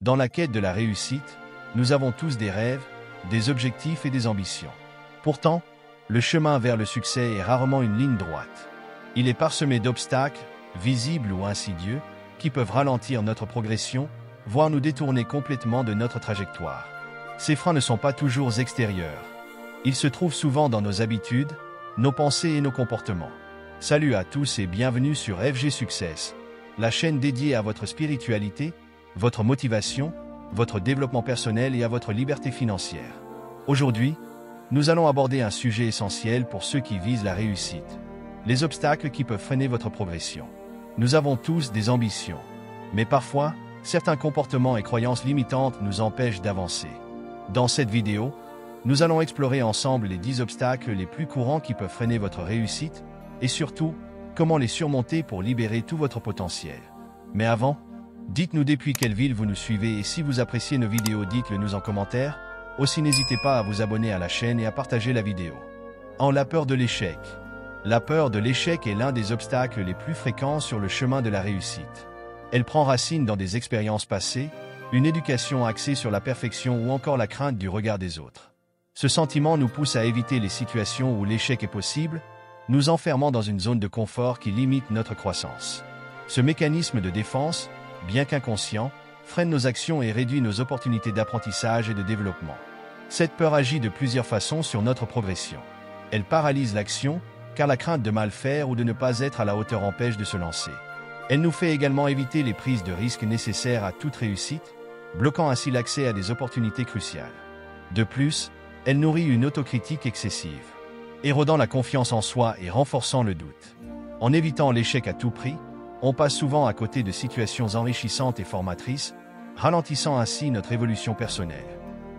Dans la quête de la réussite, nous avons tous des rêves, des objectifs et des ambitions. Pourtant, le chemin vers le succès est rarement une ligne droite. Il est parsemé d'obstacles, visibles ou insidieux, qui peuvent ralentir notre progression, voire nous détourner complètement de notre trajectoire. Ces freins ne sont pas toujours extérieurs. Ils se trouvent souvent dans nos habitudes, nos pensées et nos comportements. Salut à tous et bienvenue sur FG Success, la chaîne dédiée à votre spiritualité, votre motivation, votre développement personnel et à votre liberté financière. Aujourd'hui, nous allons aborder un sujet essentiel pour ceux qui visent la réussite, les obstacles qui peuvent freiner votre progression. Nous avons tous des ambitions, mais parfois, certains comportements et croyances limitantes nous empêchent d'avancer. Dans cette vidéo, nous allons explorer ensemble les 10 obstacles les plus courants qui peuvent freiner votre réussite et surtout, comment les surmonter pour libérer tout votre potentiel. Mais avant, dites-nous depuis quelle ville vous nous suivez et si vous appréciez nos vidéos, dites-le nous en commentaire. Aussi n'hésitez pas à vous abonner à la chaîne et à partager la vidéo. La peur de l'échec. La peur de l'échec est l'un des obstacles les plus fréquents sur le chemin de la réussite. Elle prend racine dans des expériences passées, une éducation axée sur la perfection ou encore la crainte du regard des autres. Ce sentiment nous pousse à éviter les situations où l'échec est possible, nous enfermant dans une zone de confort qui limite notre croissance. Ce mécanisme de défense, bien qu'inconscient, freine nos actions et réduit nos opportunités d'apprentissage et de développement. Cette peur agit de plusieurs façons sur notre progression. Elle paralyse l'action, car la crainte de mal faire ou de ne pas être à la hauteur empêche de se lancer. Elle nous fait également éviter les prises de risques nécessaires à toute réussite, bloquant ainsi l'accès à des opportunités cruciales. De plus, elle nourrit une autocritique excessive, érodant la confiance en soi et renforçant le doute. En évitant l'échec à tout prix, on passe souvent à côté de situations enrichissantes et formatrices, ralentissant ainsi notre évolution personnelle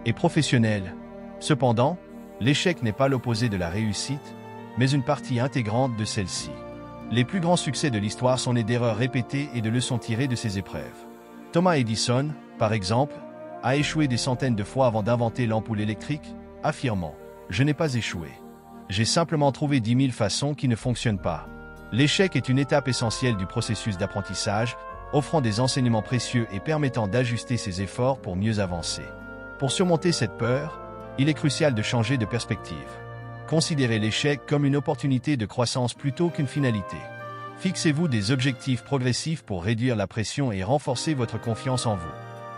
et professionnelle. Cependant, l'échec n'est pas l'opposé de la réussite, mais une partie intégrante de celle-ci. Les plus grands succès de l'histoire sont nés d'erreurs répétées et de leçons tirées de ces épreuves. Thomas Edison, par exemple, a échoué des centaines de fois avant d'inventer l'ampoule électrique, affirmant « Je n'ai pas échoué. J'ai simplement trouvé 10 000 façons qui ne fonctionnent pas ». L'échec est une étape essentielle du processus d'apprentissage, offrant des enseignements précieux et permettant d'ajuster ses efforts pour mieux avancer. Pour surmonter cette peur, il est crucial de changer de perspective. Considérez l'échec comme une opportunité de croissance plutôt qu'une finalité. Fixez-vous des objectifs progressifs pour réduire la pression et renforcer votre confiance en vous.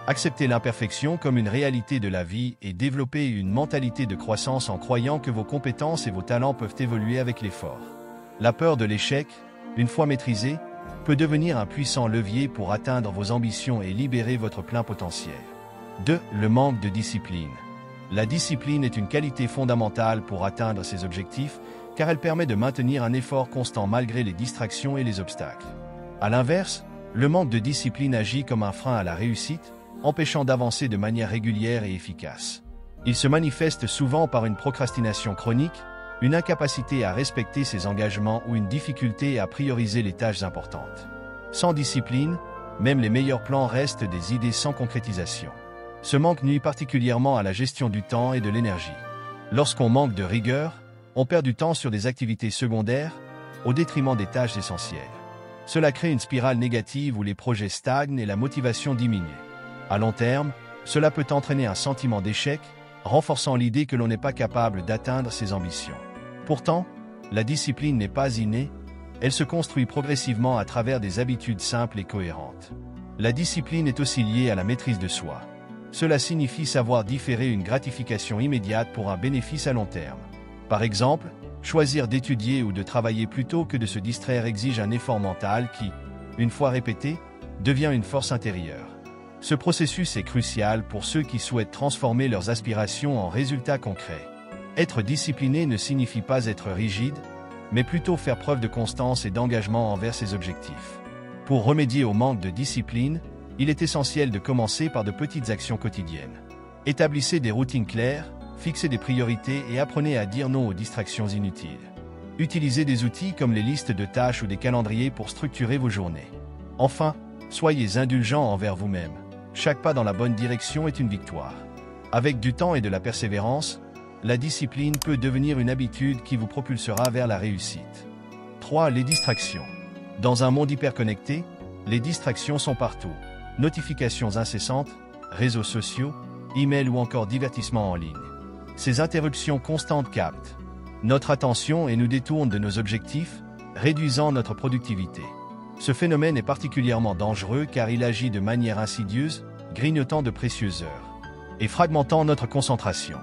Acceptez l'imperfection comme une réalité de la vie et développez une mentalité de croissance en croyant que vos compétences et vos talents peuvent évoluer avec l'effort. La peur de l'échec, une fois maîtrisée, peut devenir un puissant levier pour atteindre vos ambitions et libérer votre plein potentiel. 2. Le manque de discipline. La discipline est une qualité fondamentale pour atteindre ces objectifs, car elle permet de maintenir un effort constant malgré les distractions et les obstacles. À l'inverse, le manque de discipline agit comme un frein à la réussite, empêchant d'avancer de manière régulière et efficace. Il se manifeste souvent par une procrastination chronique, une incapacité à respecter ses engagements ou une difficulté à prioriser les tâches importantes. Sans discipline, même les meilleurs plans restent des idées sans concrétisation. Ce manque nuit particulièrement à la gestion du temps et de l'énergie. Lorsqu'on manque de rigueur, on perd du temps sur des activités secondaires, au détriment des tâches essentielles. Cela crée une spirale négative où les projets stagnent et la motivation diminue. À long terme, cela peut entraîner un sentiment d'échec, renforçant l'idée que l'on n'est pas capable d'atteindre ses ambitions. Pourtant, la discipline n'est pas innée, elle se construit progressivement à travers des habitudes simples et cohérentes. La discipline est aussi liée à la maîtrise de soi. Cela signifie savoir différer une gratification immédiate pour un bénéfice à long terme. Par exemple, choisir d'étudier ou de travailler plutôt que de se distraire exige un effort mental qui, une fois répété, devient une force intérieure. Ce processus est crucial pour ceux qui souhaitent transformer leurs aspirations en résultats concrets. Être discipliné ne signifie pas être rigide, mais plutôt faire preuve de constance et d'engagement envers ses objectifs. Pour remédier au manque de discipline, il est essentiel de commencer par de petites actions quotidiennes. Établissez des routines claires, fixez des priorités et apprenez à dire non aux distractions inutiles. Utilisez des outils comme les listes de tâches ou des calendriers pour structurer vos journées. Enfin, soyez indulgents envers vous-même. Chaque pas dans la bonne direction est une victoire. Avec du temps et de la persévérance, la discipline peut devenir une habitude qui vous propulsera vers la réussite. 3. Les distractions. Dans un monde hyperconnecté, les distractions sont partout. Notifications incessantes, réseaux sociaux, emails ou encore divertissements en ligne. Ces interruptions constantes captent notre attention et nous détournent de nos objectifs, réduisant notre productivité. Ce phénomène est particulièrement dangereux car il agit de manière insidieuse, grignotant de précieuses heures et fragmentant notre concentration.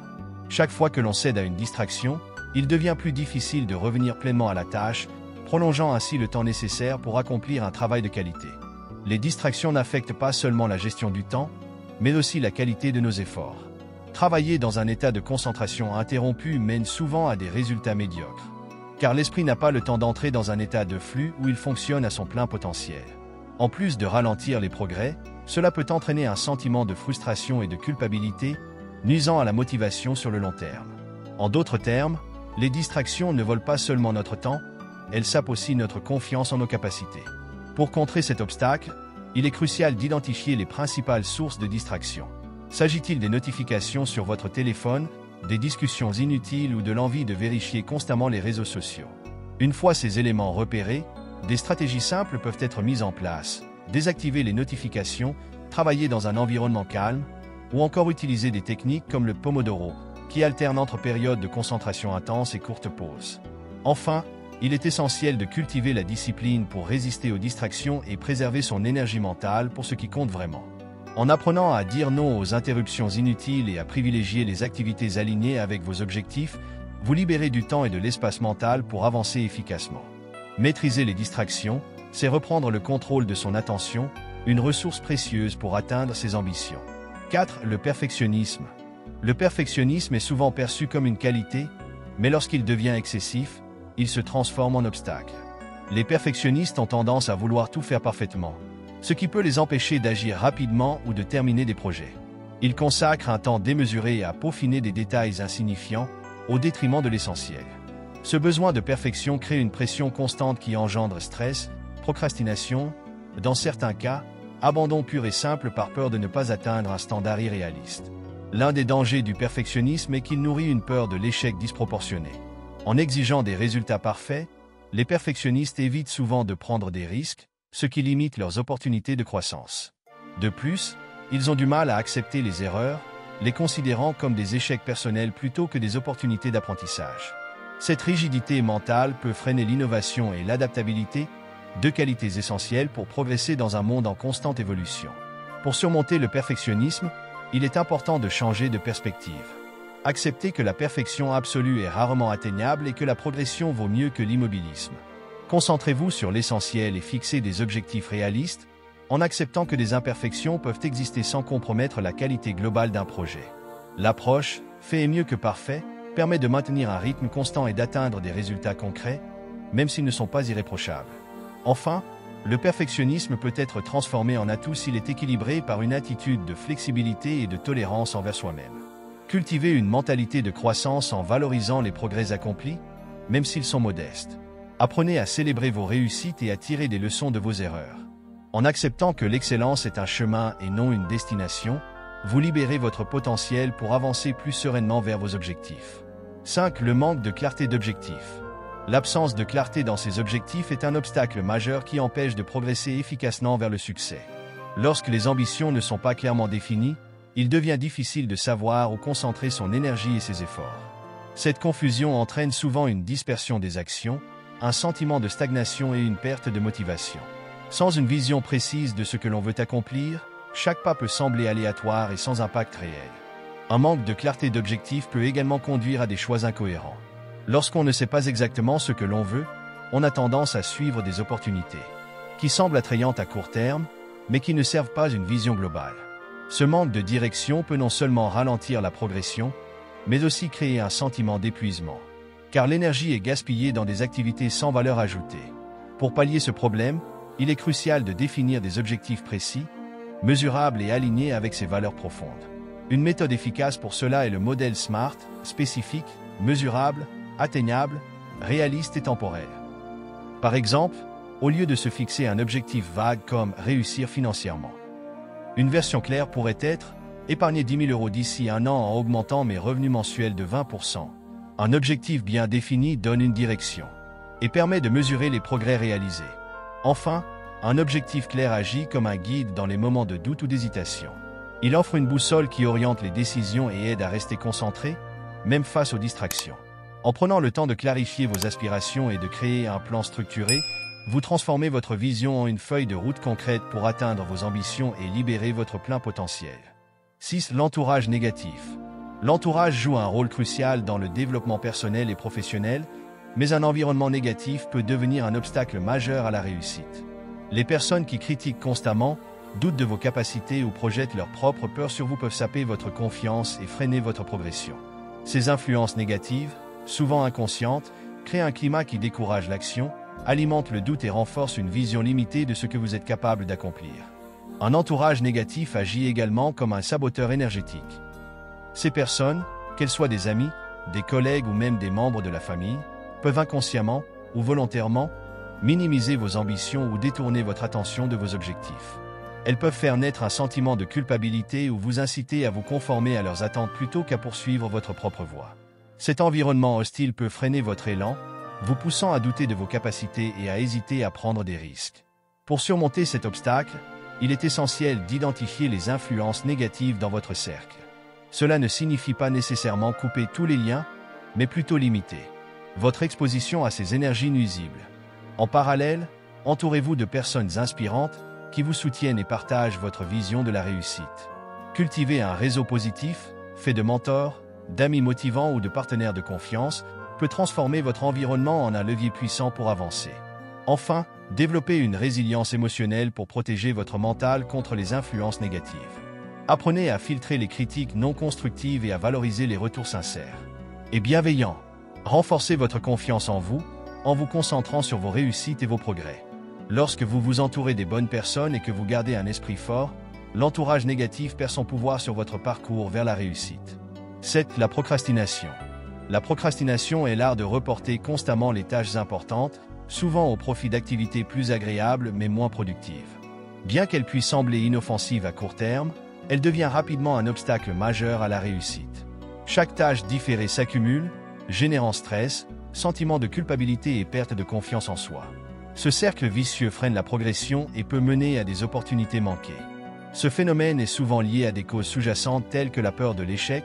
Chaque fois que l'on cède à une distraction, il devient plus difficile de revenir pleinement à la tâche, prolongeant ainsi le temps nécessaire pour accomplir un travail de qualité. Les distractions n'affectent pas seulement la gestion du temps, mais aussi la qualité de nos efforts. Travailler dans un état de concentration interrompu mène souvent à des résultats médiocres, car l'esprit n'a pas le temps d'entrer dans un état de flux où il fonctionne à son plein potentiel. En plus de ralentir les progrès, cela peut entraîner un sentiment de frustration et de culpabilité, nuisant à la motivation sur le long terme. En d'autres termes, les distractions ne volent pas seulement notre temps, elles sapent aussi notre confiance en nos capacités. Pour contrer cet obstacle, il est crucial d'identifier les principales sources de distraction. S'agit-il des notifications sur votre téléphone, des discussions inutiles ou de l'envie de vérifier constamment les réseaux sociaux? Une fois ces éléments repérés, des stratégies simples peuvent être mises en place. Désactiver les notifications, travailler dans un environnement calme, ou encore utiliser des techniques comme le Pomodoro, qui alternent entre périodes de concentration intense et courtes pauses. Enfin, il est essentiel de cultiver la discipline pour résister aux distractions et préserver son énergie mentale pour ce qui compte vraiment. En apprenant à dire non aux interruptions inutiles et à privilégier les activités alignées avec vos objectifs, vous libérez du temps et de l'espace mental pour avancer efficacement. Maîtriser les distractions, c'est reprendre le contrôle de son attention, une ressource précieuse pour atteindre ses ambitions. 4. Le perfectionnisme. Le perfectionnisme est souvent perçu comme une qualité, mais lorsqu'il devient excessif, il se transforme en obstacle. Les perfectionnistes ont tendance à vouloir tout faire parfaitement, ce qui peut les empêcher d'agir rapidement ou de terminer des projets. Ils consacrent un temps démesuré à peaufiner des détails insignifiants, au détriment de l'essentiel. Ce besoin de perfection crée une pression constante qui engendre stress, procrastination, dans certains cas, abandon pur et simple par peur de ne pas atteindre un standard irréaliste. L'un des dangers du perfectionnisme est qu'il nourrit une peur de l'échec disproportionné. En exigeant des résultats parfaits, les perfectionnistes évitent souvent de prendre des risques, ce qui limite leurs opportunités de croissance. De plus, ils ont du mal à accepter les erreurs, les considérant comme des échecs personnels plutôt que des opportunités d'apprentissage. Cette rigidité mentale peut freiner l'innovation et l'adaptabilité, deux qualités essentielles pour progresser dans un monde en constante évolution. Pour surmonter le perfectionnisme, il est important de changer de perspective. Acceptez que la perfection absolue est rarement atteignable et que la progression vaut mieux que l'immobilisme. Concentrez-vous sur l'essentiel et fixez des objectifs réalistes, en acceptant que des imperfections peuvent exister sans compromettre la qualité globale d'un projet. L'approche « fait est mieux que parfait » permet de maintenir un rythme constant et d'atteindre des résultats concrets, même s'ils ne sont pas irréprochables. Enfin, le perfectionnisme peut être transformé en atout s'il est équilibré par une attitude de flexibilité et de tolérance envers soi-même. Cultivez une mentalité de croissance en valorisant les progrès accomplis, même s'ils sont modestes. Apprenez à célébrer vos réussites et à tirer des leçons de vos erreurs. En acceptant que l'excellence est un chemin et non une destination, vous libérez votre potentiel pour avancer plus sereinement vers vos objectifs. 5. Le manque de clarté d'objectifs. L'absence de clarté dans ses objectifs est un obstacle majeur qui empêche de progresser efficacement vers le succès. Lorsque les ambitions ne sont pas clairement définies, il devient difficile de savoir où concentrer son énergie et ses efforts. Cette confusion entraîne souvent une dispersion des actions, un sentiment de stagnation et une perte de motivation. Sans une vision précise de ce que l'on veut accomplir, chaque pas peut sembler aléatoire et sans impact réel. Un manque de clarté d'objectif peut également conduire à des choix incohérents. Lorsqu'on ne sait pas exactement ce que l'on veut, on a tendance à suivre des opportunités qui semblent attrayantes à court terme, mais qui ne servent pas une vision globale. Ce manque de direction peut non seulement ralentir la progression, mais aussi créer un sentiment d'épuisement, car l'énergie est gaspillée dans des activités sans valeur ajoutée. Pour pallier ce problème, il est crucial de définir des objectifs précis, mesurables et alignés avec ses valeurs profondes. Une méthode efficace pour cela est le modèle SMART, spécifique, mesurable, atteignable, réaliste et temporel. Par exemple, au lieu de se fixer un objectif vague comme « réussir financièrement », une version claire pourrait être « épargner 10 000 € d'ici un an en augmentant mes revenus mensuels de 20%. » Un objectif bien défini donne une direction et permet de mesurer les progrès réalisés. Enfin, un objectif clair agit comme un guide dans les moments de doute ou d'hésitation. Il offre une boussole qui oriente les décisions et aide à rester concentré, même face aux distractions. En prenant le temps de clarifier vos aspirations et de créer un plan structuré, vous transformez votre vision en une feuille de route concrète pour atteindre vos ambitions et libérer votre plein potentiel. 6. L'entourage négatif. L'entourage joue un rôle crucial dans le développement personnel et professionnel, mais un environnement négatif peut devenir un obstacle majeur à la réussite. Les personnes qui critiquent constamment, doutent de vos capacités ou projettent leurs propres peurs sur vous peuvent saper votre confiance et freiner votre progression. Ces influences négatives, souvent inconscientes, créent un climat qui décourage l'action, alimente le doute et renforce une vision limitée de ce que vous êtes capable d'accomplir. Un entourage négatif agit également comme un saboteur énergétique. Ces personnes, qu'elles soient des amis, des collègues ou même des membres de la famille, peuvent inconsciemment ou volontairement minimiser vos ambitions ou détourner votre attention de vos objectifs. Elles peuvent faire naître un sentiment de culpabilité ou vous inciter à vous conformer à leurs attentes plutôt qu'à poursuivre votre propre voie. Cet environnement hostile peut freiner votre élan, vous poussant à douter de vos capacités et à hésiter à prendre des risques. Pour surmonter cet obstacle, il est essentiel d'identifier les influences négatives dans votre cercle. Cela ne signifie pas nécessairement couper tous les liens, mais plutôt limiter votre exposition à ces énergies nuisibles. En parallèle, entourez-vous de personnes inspirantes qui vous soutiennent et partagent votre vision de la réussite. Cultivez un réseau positif, fait de mentors, d'amis motivants ou de partenaires de confiance, peut transformer votre environnement en un levier puissant pour avancer. Enfin, développez une résilience émotionnelle pour protéger votre mental contre les influences négatives. Apprenez à filtrer les critiques non constructives et à valoriser les retours sincères et bienveillants. Renforcez votre confiance en vous concentrant sur vos réussites et vos progrès. Lorsque vous vous entourez des bonnes personnes et que vous gardez un esprit fort, l'entourage négatif perd son pouvoir sur votre parcours vers la réussite. 7. La procrastination. La procrastination est l'art de reporter constamment les tâches importantes, souvent au profit d'activités plus agréables mais moins productives. Bien qu'elle puisse sembler inoffensive à court terme, elle devient rapidement un obstacle majeur à la réussite. Chaque tâche différée s'accumule, générant stress, sentiment de culpabilité et perte de confiance en soi. Ce cercle vicieux freine la progression et peut mener à des opportunités manquées. Ce phénomène est souvent lié à des causes sous-jacentes telles que la peur de l'échec,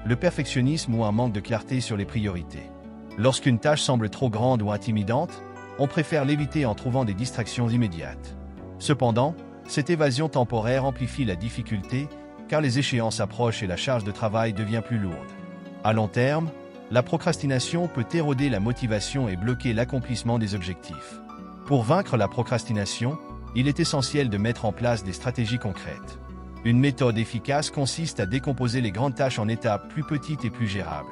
le perfectionnisme ou un manque de clarté sur les priorités. Lorsqu'une tâche semble trop grande ou intimidante, on préfère l'éviter en trouvant des distractions immédiates. Cependant, cette évasion temporaire amplifie la difficulté car les échéances approchent et la charge de travail devient plus lourde. À long terme, la procrastination peut éroder la motivation et bloquer l'accomplissement des objectifs. Pour vaincre la procrastination, il est essentiel de mettre en place des stratégies concrètes. Une méthode efficace consiste à décomposer les grandes tâches en étapes plus petites et plus gérables.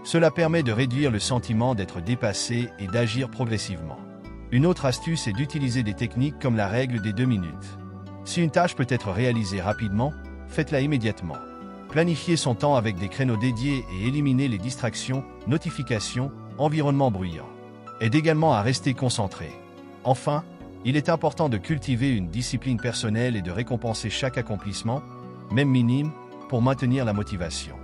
Cela permet de réduire le sentiment d'être dépassé et d'agir progressivement. Une autre astuce est d'utiliser des techniques comme la règle des 2 minutes. Si une tâche peut être réalisée rapidement, faites-la immédiatement. Planifiez son temps avec des créneaux dédiés et éliminez les distractions, notifications, environnements bruyants. Aide également à rester concentré. Enfin, il est important de cultiver une discipline personnelle et de récompenser chaque accomplissement, même minime, pour maintenir la motivation.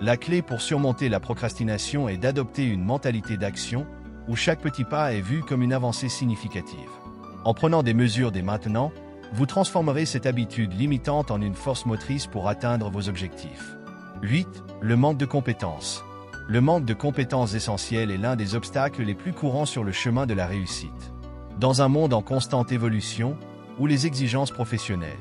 La clé pour surmonter la procrastination est d'adopter une mentalité d'action où chaque petit pas est vu comme une avancée significative. En prenant des mesures dès maintenant, vous transformerez cette habitude limitante en une force motrice pour atteindre vos objectifs. 8. Le manque de compétences. Le manque de compétences essentielles est l'un des obstacles les plus courants sur le chemin de la réussite. Dans un monde en constante évolution, où les exigences professionnelles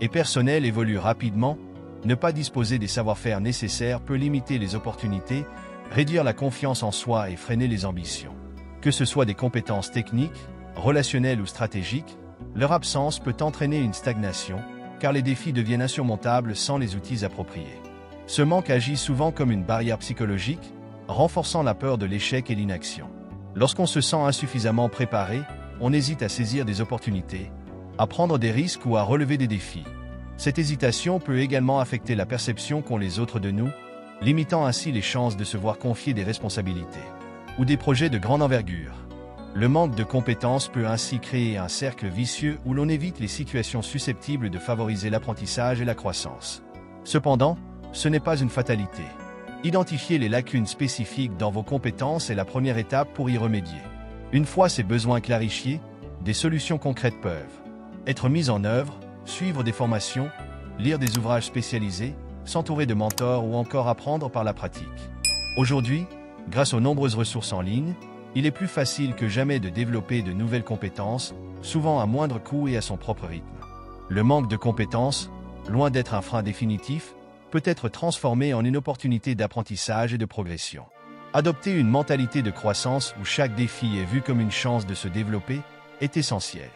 et personnelles évoluent rapidement, ne pas disposer des savoir-faire nécessaires peut limiter les opportunités, réduire la confiance en soi et freiner les ambitions. Que ce soit des compétences techniques, relationnelles ou stratégiques, leur absence peut entraîner une stagnation, car les défis deviennent insurmontables sans les outils appropriés. Ce manque agit souvent comme une barrière psychologique, renforçant la peur de l'échec et l'inaction. Lorsqu'on se sent insuffisamment préparé, on hésite à saisir des opportunités, à prendre des risques ou à relever des défis. Cette hésitation peut également affecter la perception qu'ont les autres de nous, limitant ainsi les chances de se voir confier des responsabilités ou des projets de grande envergure. Le manque de compétences peut ainsi créer un cercle vicieux où l'on évite les situations susceptibles de favoriser l'apprentissage et la croissance. Cependant, ce n'est pas une fatalité. Identifier les lacunes spécifiques dans vos compétences est la première étape pour y remédier. Une fois ces besoins clarifiés, des solutions concrètes peuvent être mises en œuvre, suivre des formations, lire des ouvrages spécialisés, s'entourer de mentors ou encore apprendre par la pratique. Aujourd'hui, grâce aux nombreuses ressources en ligne, il est plus facile que jamais de développer de nouvelles compétences, souvent à moindre coût et à son propre rythme. Le manque de compétences, loin d'être un frein définitif, peut être transformé en une opportunité d'apprentissage et de progression. Adopter une mentalité de croissance où chaque défi est vu comme une chance de se développer est essentiel.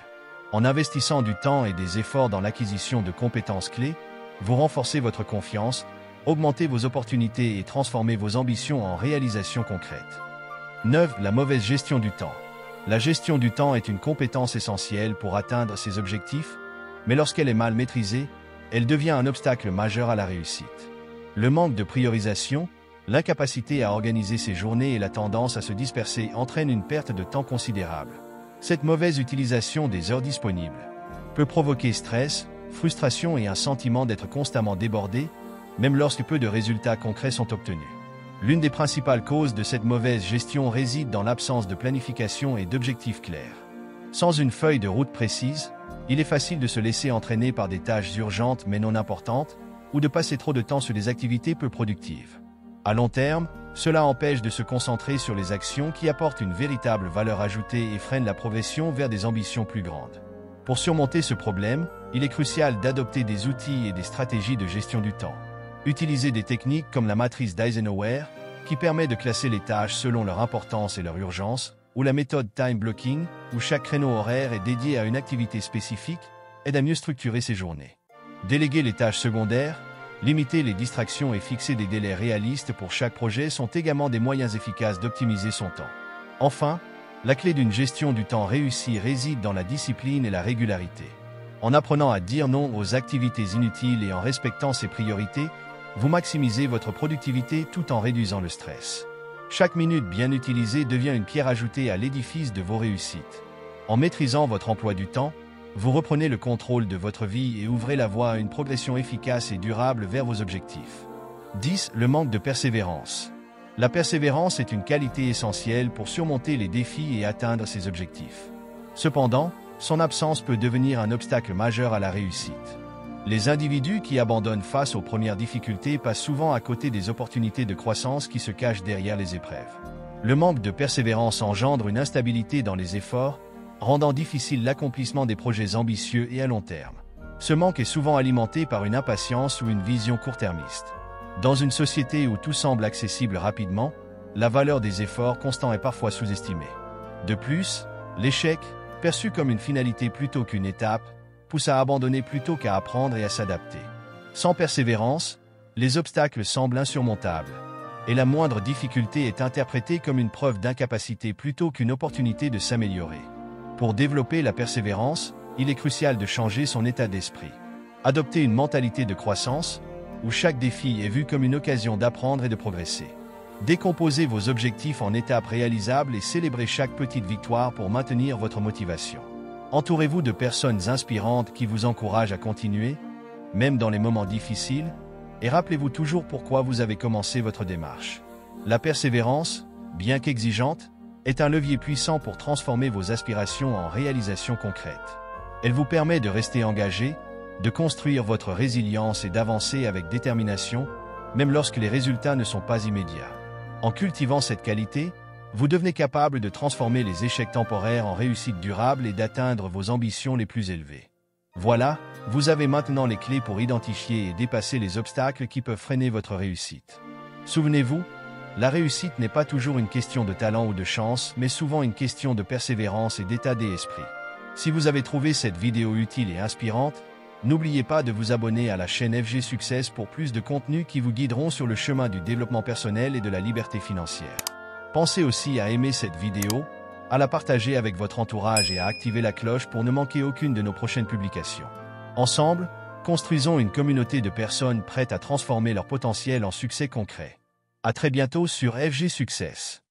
En investissant du temps et des efforts dans l'acquisition de compétences clés, vous renforcez votre confiance, augmentez vos opportunités et transformez vos ambitions en réalisations concrètes. 9. La mauvaise gestion du temps. La gestion du temps est une compétence essentielle pour atteindre ses objectifs, mais lorsqu'elle est mal maîtrisée, elle devient un obstacle majeur à la réussite. Le manque de priorisation, l'incapacité à organiser ses journées et la tendance à se disperser entraînent une perte de temps considérable. Cette mauvaise utilisation des heures disponibles peut provoquer stress, frustration et un sentiment d'être constamment débordé, même lorsque peu de résultats concrets sont obtenus. L'une des principales causes de cette mauvaise gestion réside dans l'absence de planification et d'objectifs clairs. Sans une feuille de route précise, il est facile de se laisser entraîner par des tâches urgentes mais non importantes, ou de passer trop de temps sur des activités peu productives. À long terme, cela empêche de se concentrer sur les actions qui apportent une véritable valeur ajoutée et freinent la progression vers des ambitions plus grandes. Pour surmonter ce problème, il est crucial d'adopter des outils et des stratégies de gestion du temps. Utilisez des techniques comme la matrice d'Eisenhower, qui permet de classer les tâches selon leur importance et leur urgence, ou la méthode time blocking, où chaque créneau horaire est dédié à une activité spécifique, aide à mieux structurer ses journées. Déléguer les tâches secondaires, limiter les distractions et fixer des délais réalistes pour chaque projet sont également des moyens efficaces d'optimiser son temps. Enfin, la clé d'une gestion du temps réussie réside dans la discipline et la régularité. En apprenant à dire non aux activités inutiles et en respectant ses priorités, vous maximisez votre productivité tout en réduisant le stress. Chaque minute bien utilisée devient une pierre ajoutée à l'édifice de vos réussites. En maîtrisant votre emploi du temps, vous reprenez le contrôle de votre vie et ouvrez la voie à une progression efficace et durable vers vos objectifs. 10. Le manque de persévérance. La persévérance est une qualité essentielle pour surmonter les défis et atteindre ses objectifs. Cependant, son absence peut devenir un obstacle majeur à la réussite. Les individus qui abandonnent face aux premières difficultés passent souvent à côté des opportunités de croissance qui se cachent derrière les épreuves. Le manque de persévérance engendre une instabilité dans les efforts, rendant difficile l'accomplissement des projets ambitieux et à long terme. Ce manque est souvent alimenté par une impatience ou une vision court-termiste. Dans une société où tout semble accessible rapidement, la valeur des efforts constants est parfois sous-estimée. De plus, l'échec, perçu comme une finalité plutôt qu'une étape, pousse à abandonner plutôt qu'à apprendre et à s'adapter. Sans persévérance, les obstacles semblent insurmontables, et la moindre difficulté est interprétée comme une preuve d'incapacité plutôt qu'une opportunité de s'améliorer. Pour développer la persévérance, il est crucial de changer son état d'esprit. Adopter une mentalité de croissance, où chaque défi est vu comme une occasion d'apprendre et de progresser. Décomposez vos objectifs en étapes réalisables et célébrez chaque petite victoire pour maintenir votre motivation. Entourez-vous de personnes inspirantes qui vous encouragent à continuer, même dans les moments difficiles, et rappelez-vous toujours pourquoi vous avez commencé votre démarche. La persévérance, bien qu'exigeante, est un levier puissant pour transformer vos aspirations en réalisations concrètes. Elle vous permet de rester engagé, de construire votre résilience et d'avancer avec détermination, même lorsque les résultats ne sont pas immédiats. En cultivant cette qualité, vous devenez capable de transformer les échecs temporaires en réussites durables et d'atteindre vos ambitions les plus élevées. Voilà, vous avez maintenant les clés pour identifier et dépasser les obstacles qui peuvent freiner votre réussite. Souvenez-vous, la réussite n'est pas toujours une question de talent ou de chance, mais souvent une question de persévérance et d'état d'esprit. Si vous avez trouvé cette vidéo utile et inspirante, n'oubliez pas de vous abonner à la chaîne FG Success pour plus de contenus qui vous guideront sur le chemin du développement personnel et de la liberté financière. Pensez aussi à aimer cette vidéo, à la partager avec votre entourage et à activer la cloche pour ne manquer aucune de nos prochaines publications. Ensemble, construisons une communauté de personnes prêtes à transformer leur potentiel en succès concret. À très bientôt sur FG Success.